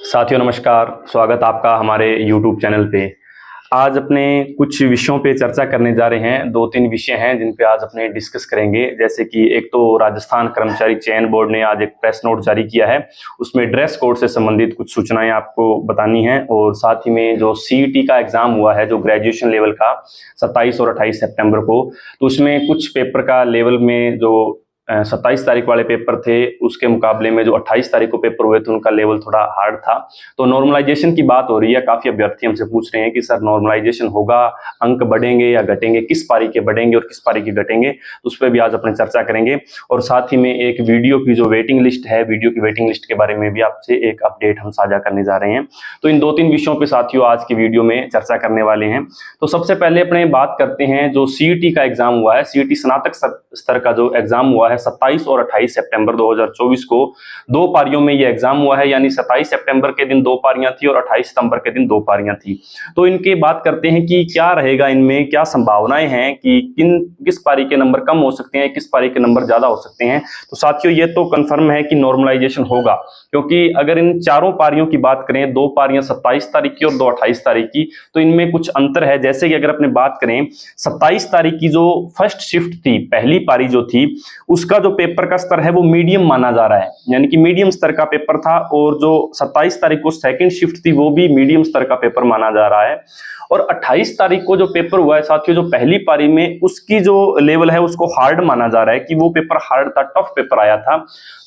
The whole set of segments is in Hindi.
साथियों नमस्कार, स्वागत आपका हमारे YouTube चैनल पे। आज अपने कुछ विषयों पे चर्चा करने जा रहे हैं। दो तीन विषय हैं जिन पे आज अपने डिस्कस करेंगे। जैसे कि एक तो राजस्थान कर्मचारी चयन बोर्ड ने आज एक प्रेस नोट जारी किया है, उसमें ड्रेस कोड से संबंधित कुछ सूचनाएं आपको बतानी है। और साथ ही में जो CET का एग्जाम हुआ है जो ग्रेजुएशन लेवल का 27 और 28 सितंबर को, तो उसमें कुछ पेपर का लेवल में जो 27 तारीख वाले पेपर थे उसके मुकाबले में जो 28 तारीख को पेपर हुए थे उनका लेवल थोड़ा हार्ड था। तो नॉर्मलाइजेशन की बात हो रही है। काफी अभ्यर्थी हमसे पूछ रहे हैं कि सर नॉर्मलाइजेशन होगा, अंक बढ़ेंगे या घटेंगे, किस पारी के बढ़ेंगे और किस पारी के घटेंगे, तो उस पर भी आज अपने चर्चा करेंगे। और साथ ही में एक वीडियो की जो वेटिंग लिस्ट है, वीडियो की वेटिंग लिस्ट के बारे में भी आपसे एक अपडेट हम साझा करने जा रहे हैं। तो इन दो तीन विषयों पर साथियों आज की वीडियो में चर्चा करने वाले हैं। तो सबसे पहले अपने बात करते हैं जो CET का एग्जाम हुआ है। CET स्नातक स्तर का जो एग्जाम हुआ है 27 और 28 सितंबर 2024 को दो पारियों में ये एग्जाम हुआ है। यानी 27 सितंबर के दिन दो पारियां थी और 28 सितंबर के दिन दो पारियां थी। तो इनकी बात करते हैं कि क्या रहेगा, इनमें क्या संभावनाएं हैं कि किस पारी के नंबर कम हो सकते हैं, किस पारी के नंबर ज्यादा हो सकते हैं। तो साथियों ये तो कंफर्म है कि नॉर्मलाइजेशन होगा, क्योंकि अगर इन चारों पारियों की बात करें, दो पारियां 27 तारीख की और दो 28 तारीख की, तो इनमें कुछ अंतर है। जैसे कि अगर अपने बात करें 27 तारीख की जो फर्स्ट शिफ्ट थी, पहली पारी जो थी, उसका जो पेपर का स्तर है वो मीडियम माना जा रहा है, यानी कि मीडियम स्तर का पेपर था। और जो 27 तारीख को सेकंड शिफ्ट थी वो भी मीडियम स्तर का पेपर माना जा रहा है। और 28 तारीख को जो पेपर हुआ है साथियों, जो पहली पारी में, उसकी जो लेवल है उसको हार्ड माना जा रहा है कि वो पेपर हार्ड था, टफ पेपर आया था।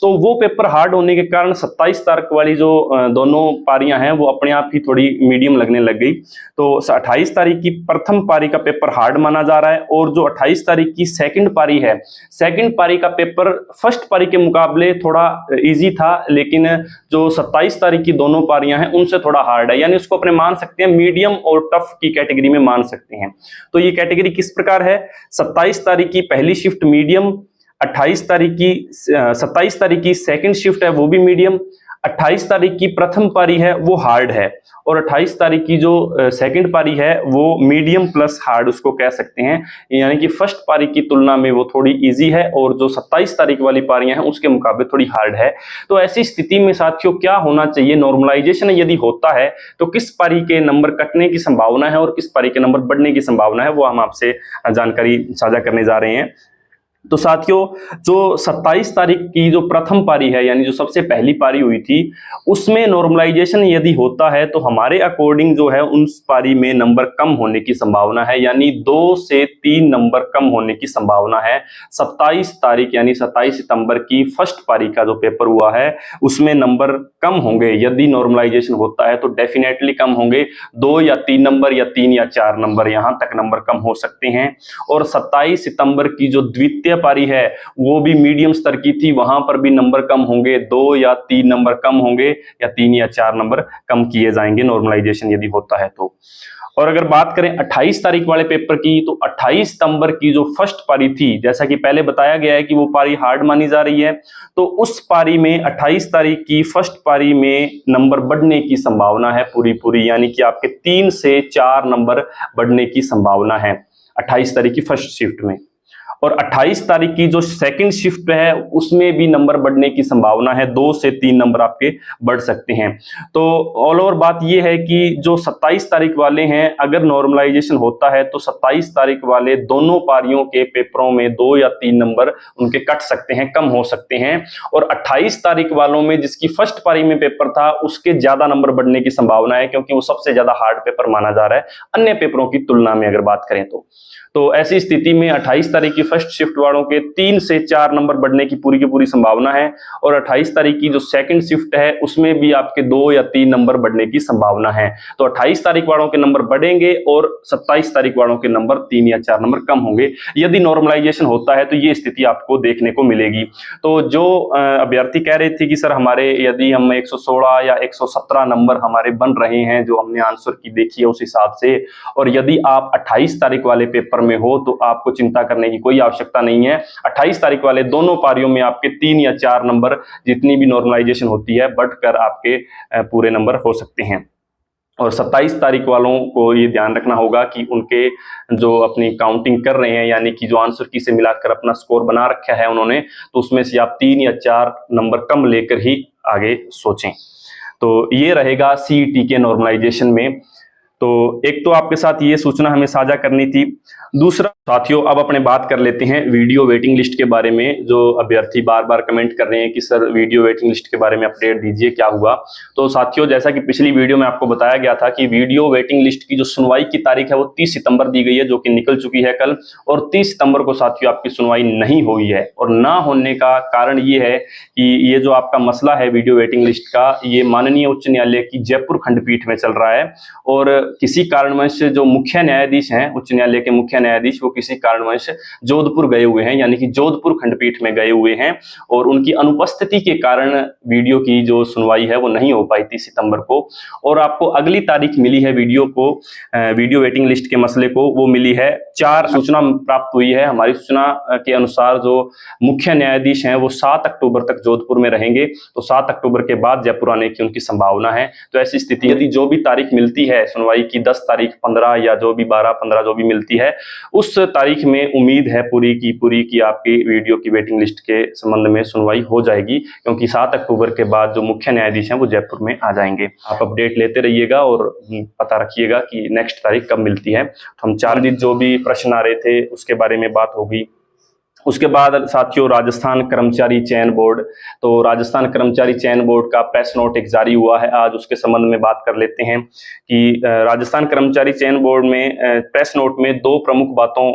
तो वो पेपर हार्ड होने के कारण 27 तारीख वाली जो दोनों पारियां हैं वो अपने आप ही थोड़ी मीडियम लगने लग गई। तो 28 तारीख की प्रथम पारी का पेपर हार्ड माना जा रहा है। और जो 28 तारीख की सेकंड पारी है, सेकंड पारी का पेपर फर्स्ट पारी के मुकाबले थोड़ा इजी था, लेकिन जो 27 तारीख की दोनों पारियां हैं उनसे थोड़ा हार्ड है। यानी उसको अपने मान सकते हैं मीडियम और टफ की कैटेगरी में मान सकते हैं। तो ये कैटेगरी किस प्रकार है? 27 तारीख की पहली शिफ्ट मीडियम, 28 तारीख की 27 तारीख की सेकंड शिफ्ट है वो भी मीडियम, 28 तारीख की प्रथम पारी है वो हार्ड है, और 28 तारीख की जो सेकंड पारी है वो मीडियम प्लस हार्ड उसको कह सकते हैं। यानी कि फर्स्ट पारी की तुलना में वो थोड़ी इजी है, और जो 27 तारीख वाली पारियां हैं उसके मुकाबले थोड़ी हार्ड है। तो ऐसी स्थिति में साथियों क्या होना चाहिए? नॉर्मलाइजेशन यदि होता है तो किस पारी के नंबर कटने की संभावना है और किस पारी के नंबर बढ़ने की संभावना है, वो हम आपसे जानकारी साझा करने जा रहे हैं। तो साथियों जो 27 तारीख की जो प्रथम पारी है, यानी जो सबसे पहली पारी हुई थी, उसमें नॉर्मलाइजेशन यदि होता है तो हमारे अकॉर्डिंग जो है उस पारी में नंबर कम होने की संभावना है, यानी 2 से 3 नंबर कम होने की संभावना है। 27 तारीख यानी 27 सितंबर की फर्स्ट पारी का जो पेपर हुआ है उसमें नंबर कम होंगे। यदि नॉर्मलाइजेशन होता है तो डेफिनेटली कम होंगे, 2 या 3 नंबर या 3 या 4 नंबर यहां तक नंबर कम हो सकते हैं। और 27 सितंबर की जो द्वितीय पारी है वो भी मीडियम स्तर की थी, वहां पर भी नंबर कम होंगे, 2 या 3 नंबर कम होंगे या 3 या 4 नंबर कम किए जाएंगे नॉर्मलाइजेशन यदि होता है तो। और अगर बात करें 28 तारीख वाले पेपर की, तो 28 सितंबर की जो फर्स्ट पारी थी, जैसा कि पहले बताया गया है कि वो पारी हार्ड मानी जा रही है, तो उस पारी में 28 तारीख की फर्स्ट पारी में नंबर बढ़ने की संभावना है पूरी, यानी कि आपके 3 से 4 नंबर बढ़ने की संभावना है 28 तारीख की फर्स्ट शिफ्ट में। और 28 तारीख की जो सेकंड शिफ्ट है उसमें भी नंबर बढ़ने की संभावना है, 2 से 3 नंबर आपके बढ़ सकते हैं। तो ऑल ओवर बात यह है कि जो 27 तारीख वाले हैं, अगर नॉर्मलाइजेशन होता है तो 27 तारीख वाले दोनों पारियों के पेपरों में 2 या 3 नंबर उनके कट सकते हैं, कम हो सकते हैं। और 28 तारीख वालों में जिसकी फर्स्ट पारी में पेपर था उसके ज्यादा नंबर बढ़ने की संभावना है, क्योंकि वो सबसे ज्यादा हार्ड पेपर माना जा रहा है अन्य पेपरों की तुलना में अगर बात करें तो ऐसी स्थिति में 28 तारीख की फर्स्ट शिफ्ट वालों के 3 से 4 नंबर बढ़ने की पूरी संभावना है। और 28 तारीख की जो सेकंड शिफ्ट है उसमें भी आपके 2 या 3 नंबर बढ़ने की संभावना है। तो 28 तारीख वालों के नंबर बढ़ेंगे और 27 तारीख वालों के नंबर 3 या 4 नंबर कम होंगे। यदि नॉर्मलाइजेशन होता है तो ये स्थिति आपको देखने को मिलेगी। तो जो अभ्यर्थी कह रहे थे कि सर हमारे यदि हम 116 या 117 नंबर हमारे बन रहे हैं, जो हमने आंसर की देखी है उस हिसाब से, और यदि आप 28 तारीख वाले पेपर में हो तो आपको चिंता करने की कोई आवश्यकता नहीं है। 28 तारीख वाले दोनों पारियों में आपके 3 या 4 नंबर जितनी भी नॉर्मलाइजेशन होती है बढ़कर आपके पूरे नंबर हो सकते हैं। और 27 तारीख वालों को ये ध्यान रखना होगा कि उनके जो अपनी काउंटिंग कर रहे हैं, यानी कि जो आंसर की से मिलाकर अपना स्कोर बना रखा है उन्होंने, तो उसमें से आप 3 या 4 नंबर कम लेकर ही आगे सोचें। तो ये रहेगा सीईटी के नॉर्मलाइजेशन में। तो एक तो आपके साथ ये सूचना हमें साझा करनी थी। दूसरा साथियों, अब अपने बात कर लेते हैं वीडियो वेटिंग लिस्ट के बारे में। जो अभ्यर्थी बार बार कमेंट कर रहे हैं कि सर वीडियो वेटिंग लिस्ट के बारे में अपडेट दीजिए, क्या हुआ। तो साथियों, जैसा कि पिछली वीडियो में आपको बताया गया था कि वीडियो वेटिंग लिस्ट की जो सुनवाई की तारीख है वो 30 सितंबर दी गई है, जो कि निकल चुकी है कल। और 30 सितंबर को साथियों आपकी सुनवाई नहीं हुई है, और ना होने का कारण ये है कि ये जो आपका मसला है वीडियो वेटिंग लिस्ट का, ये माननीय उच्च न्यायालय की जयपुर खंडपीठ में चल रहा है। और किसी कारणवश जो मुख्य न्यायाधीश हैं, उच्च न्यायालय के मुख्य न्यायाधीश, वो किसी कारणवश जोधपुर गए हुए हैं, यानी कि जोधपुर खंडपीठ में गए हुए हैं। और उनकी अनुपस्थिति के कारण वीडियो की जो सुनवाई है वो नहीं हो पाई 30 सितंबर को। और आपको अगली तारीख मिली है वीडियो वेटिंग लिस्ट के मसले को, वो मिली है 4। सूचना प्राप्त हुई है हमारी सूचना के अनुसार, जो मुख्य न्यायाधीश हैं वो 7 अक्टूबर तक जोधपुर में रहेंगे। तो 7 अक्टूबर के बाद जयपुर आने की उनकी संभावना है। तो ऐसी स्थिति यदि जो भी तारीख मिलती है सुनवाई की, 10 तारीख, 15 या जो भी 12, 15 जो भी मिलती है, उस तारीख में उम्मीद है पूरी की आपकी वीडियो की वेटिंग लिस्ट के संबंध में सुनवाई हो जाएगी, क्योंकि 7 अक्टूबर के बाद जो मुख्य न्यायाधीश हैं वो जयपुर में आ जाएंगे। आप अपडेट लेते रहिएगा और पता रखिएगा कि नेक्स्ट तारीख कब मिलती है। तो हम 4 दिन जो भी प्रश्न आ रहे थे उसके बारे में बात होगी। उसके बाद साथियों, राजस्थान कर्मचारी चयन बोर्ड, तो राजस्थान कर्मचारी चयन बोर्ड का प्रेस नोट एक जारी हुआ है आज, उसके संबंध में बात कर लेते हैं कि राजस्थान कर्मचारी चयन बोर्ड में प्रेस नोट में 2 प्रमुख बातों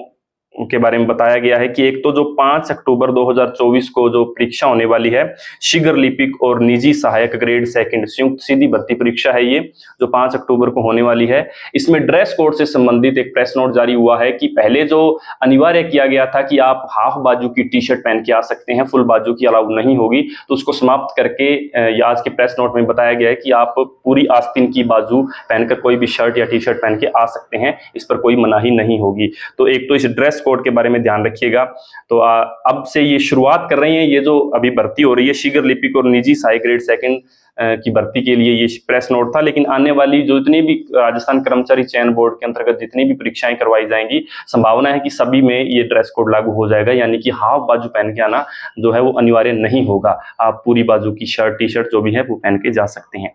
के बारे में बताया गया है कि एक तो जो 5 अक्टूबर 2024 को जो परीक्षा होने वाली है, शीघ्र लिपिक और निजी सहायक ग्रेड 2 संयुक्त सीधी भर्ती परीक्षा है, ये जो 5 अक्टूबर को होने वाली है। इसमें ड्रेस कोड से संबंधित एक प्रेस नोट जारी हुआ है कि पहले जो अनिवार्य किया गया था कि आप हाफ बाजू की टी शर्ट पहन के आ सकते हैं, फुल बाजू की अलाउ नहीं होगी, तो उसको समाप्त करके आज के प्रेस नोट में बताया गया है कि आप पूरी आस्तीन की बाजू पहनकर कोई भी शर्ट या टी शर्ट पहन के आ सकते हैं, इस पर कोई मनाही नहीं होगी। तो एक तो इस ड्रेस कोड के बारे में ध्यान रखिएगा। तो अब से ये शुरुआत कर रही हैं, ये जो अभी भर्ती हो रही है शीघ्र लिपिक और निजी सहायक ग्रेड 2 की भर्ती के लिए ये प्रेस नोट था। लेकिन आने वाली जो जितनी भी राजस्थान कर्मचारी चयन बोर्ड के अंतर्गत जितनी भी परीक्षाएं करवाई जाएंगी, संभावना है कि सभी में ये ड्रेस कोड लागू हो जाएगा, यानी कि हाफ बाजू पहन के आना जो है वो अनिवार्य नहीं होगा। आप पूरी बाजू की शर्ट, टी शर्ट जो भी है वो पहन के जा सकते हैं।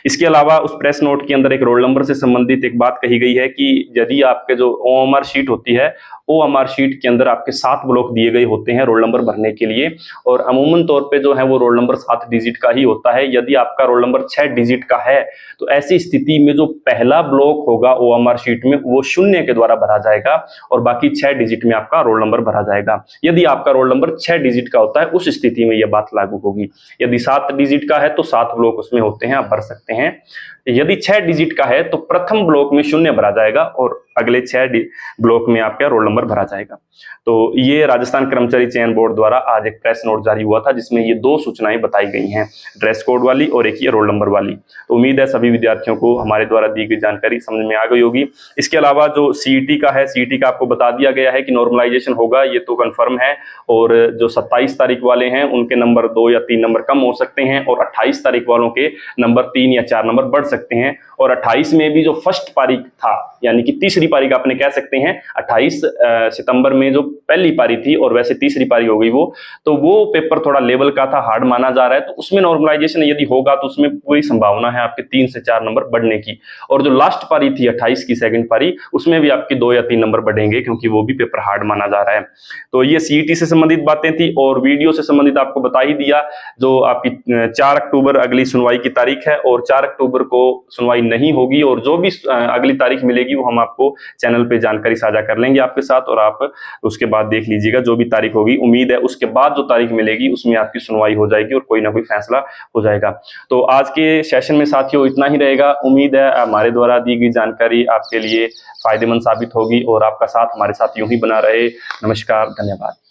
इसके अलावा उस प्रेस नोट के अंदर एक रोल नंबर से संबंधित एक बात कही गई है कि यदि आपके जो ओएमआर शीट होती है, ओएमआर शीट के अंदर आपके 7 ब्लॉक दिए गए होते हैं रोल नंबर भरने के लिए, और अमूमन तौर पे जो है वो रोल नंबर 7 डिजिट का ही होता है। यदि आपका रोल नंबर 6 डिजिट का है तो ऐसी स्थिति में जो पहला ब्लॉक होगा ओएमआर शीट में वो 0 के द्वारा भरा जाएगा और बाकी 6 डिजिट में आपका रोल नंबर भरा जाएगा। यदि आपका रोल नंबर 6 डिजिट का होता है उस स्थिति में यह बात लागू होगी। यदि 7 डिजिट का है तो 7 ब्लॉक उसमें होते हैं, आप भर सकते हैं। यदि 6 डिजिट का है तो प्रथम ब्लॉक में 0 भरा जाएगा और अगले 6 ब्लॉक में आपका रोल नंबर भरा जाएगा। तो ये राजस्थान कर्मचारी चयन बोर्ड द्वारा आज एक प्रेस नोट जारी हुआ था जिसमें ये 2 सूचनाएं बताई गई हैं, ड्रेस कोड वाली और एक ये रोल नंबर वाली। तो उम्मीद है सभी विद्यार्थियों को हमारे द्वारा दी गई जानकारी समझ में आ गई होगी। इसके अलावा जो सीईटी का है, सीईटी का आपको बता दिया गया है कि नॉर्मलाइजेशन होगा, ये तो कंफर्म है। और जो 27 तारीख वाले हैं उनके नंबर 2 या 3 नंबर कम हो सकते हैं और 28 तारीख वालों के नंबर 3 या 4 नंबर बढ़ सकते हैं। और 28 में भी जो फर्स्ट पारी था, यानी कि तीसरी पारी का आपने कह सकते हैं, 28 सितंबर में जो पहली पारी थी और वैसे तीसरी पारी हो गई वो, तो वो पेपर थोड़ा लेवल का था, हार्ड माना जा रहा है। तो उसमें नॉर्मलाइजेशन यदि होगा तो उसमें पूरी संभावना है आपके 3 से 4 नंबर बढ़ने की। और जो लास्ट पारी थी 28 की सेकंड पारी, उसमें भी आपके 2 या 3 नंबर बढ़ेंगे क्योंकि वो भी पेपर हार्ड माना जा रहा है। तो ये सीईटी से संबंधित बातें थी। और वीडियो से संबंधित आपको बता ही दिया, जो आपकी 4 अक्टूबर अगली सुनवाई की तारीख है और 4 अक्टूबर को सुनवाई नहीं होगी और जो भी अगली तारीख मिलेगी वो हम आपको चैनल पे जानकारी साझा कर लेंगे आपके साथ, और आप उसके बाद देख लीजिएगा जो भी तारीख होगी। उम्मीद है उसके बाद जो तारीख मिलेगी उसमें आपकी सुनवाई हो जाएगी और कोई ना कोई फैसला हो जाएगा। तो आज के सेशन में साथियों इतना ही रहेगा। उम्मीद है हमारे द्वारा दी गई जानकारी आपके लिए फायदेमंद साबित होगी और आपका साथ हमारे साथ यूं ही बना रहे। नमस्कार, धन्यवाद।